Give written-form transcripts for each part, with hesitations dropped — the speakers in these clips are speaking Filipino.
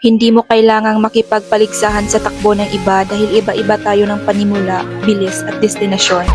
Hindi mo kailangang makipagpaligsahan sa takbo ng iba dahil iba-iba tayo ng panimula, bilis at destinasyon.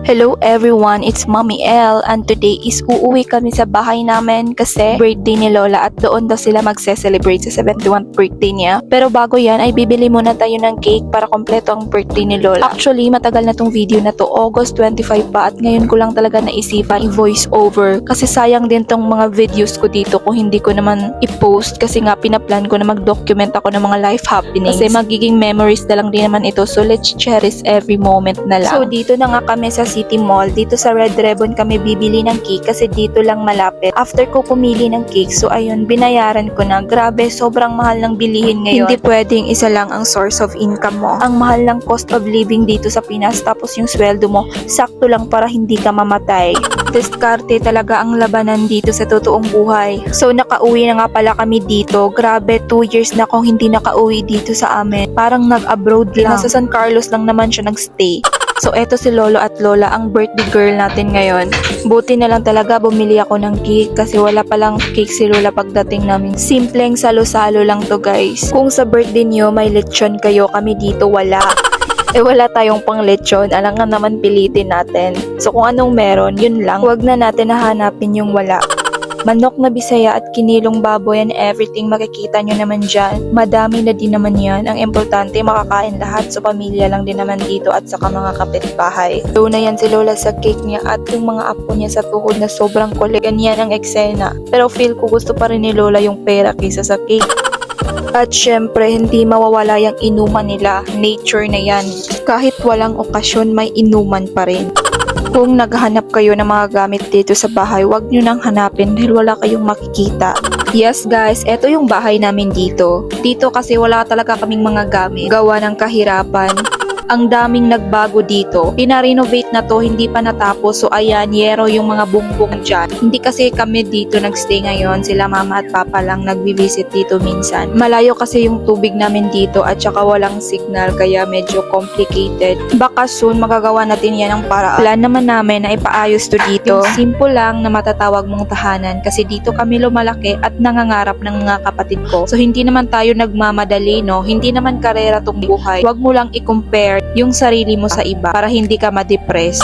Hello everyone, it's Mommy L and today is uuwi kami sa bahay namin kasi birthday ni Lola at doon daw sila magse-celebrate sa 71st birthday niya. Pero bago yan ay bibili muna tayo ng cake para kompleto ang birthday ni Lola. Actually, matagal na tong video na to, August 25 pa at ngayon ko lang talaga naisipan i-voice over kasi sayang din tong mga videos ko dito kung hindi ko naman i-post kasi nga pinaplan ko na mag-document ako ng mga life happenings. Kasi magiging memories na lang din naman ito, so let's cherish every moment na lang. So dito na nga kami sa City Mall. Dito sa Red Ribbon kami bibili ng cake kasi dito lang malapit. After ko pumili ng cake, so ayun, binayaran ko na. Grabe, sobrang mahal ng bilihin ngayon. Hindi pwedeng isa lang ang source of income mo. Ang mahal ng cost of living dito sa Pinas, tapos yung sweldo mo, sakto lang para hindi ka mamatay. Diskarte talaga ang labanan dito sa totoong buhay. So nakauwi na nga pala kami dito. Grabe, 2 years na akong hindi nakauwi dito sa amin. Parang nag-abroad lang. Nasa San Carlos lang naman siya nag-stay. So eto si Lolo at Lola, ang birthday girl natin ngayon. Buti na lang talaga bumili ako ng cake kasi wala palang cake si Lola pagdating namin. Simpleng salo-salo lang to guys. Kung sa birthday niyo may lechon kayo, kami dito wala. Wala tayong pang lechon, alangan naman pilitin natin. So kung anong meron, yun lang. Huwag na natin nahanapin yung wala. Manok na Bisaya at kinilong baboy and everything makikita nyo naman dyan. Madami na din naman yan. Ang importante makakain lahat, so pamilya lang din naman dito at saka mga kapitbahay. So na yan si Lola sa cake niya at yung mga apo niya sa tuhod na sobrang kulit. Ganyan ang eksena. Pero feel ko gusto pa rin ni Lola yung pera kaysa sa cake. At syempre, hindi mawawala yung inuman nila. Nature na yan. Kahit walang okasyon, may inuman pa rin. Kung naghahanap kayo ng mga gamit dito sa bahay, wag nyo nang hanapin dahil wala kayong makikita. Yes guys, eto yung bahay namin dito. Dito kasi wala talaga kaming mga gamit. Gawa ng kahirapan. Ang daming nagbago dito. Pina-renovate na to, hindi pa natapos. So ayan, yero yung mga bungbong dyan. Hindi kasi kami dito nagstay ngayon. Sila mama at papa lang nagbi-visit dito minsan. Malayo kasi yung tubig namin dito at saka walang signal kaya medyo complicated. Baka soon magagawa natin yan ng paraan. Plan naman namin na ipaayos to dito. Yung simple lang na matatawag mong tahanan kasi dito kami lumalaki at nangangarap ng mga kapatid ko. So hindi naman tayo nagmamadali, no? Hindi naman karera tong buhay. Wag mo lang i-compare yung sarili mo sa iba para hindi ka ma-depress.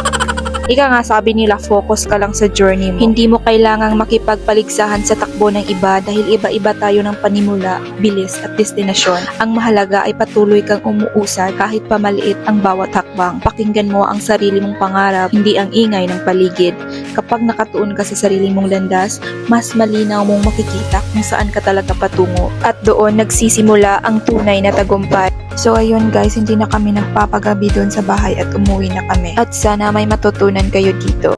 Ika nga sabi nila, focus ka lang sa journey mo. Hindi mo kailangang makipagpaligsahan sa takbo ng iba dahil iba-iba tayo ng panimula, bilis at destinasyon. Ang mahalaga ay patuloy kang umuusad kahit pamaliit ang bawat hakbang. Pakinggan mo ang sarili mong pangarap, hindi ang ingay ng paligid. Kapag nakatuon ka sa sarili mong landas, mas malinaw mong makikita kung saan ka talaga patungo. At doon nagsisimula ang tunay na tagumpay. So ayun guys, hindi na kami nagpapagabi doon sa bahay at umuwi na kami. At sana may matutunan kayo dito.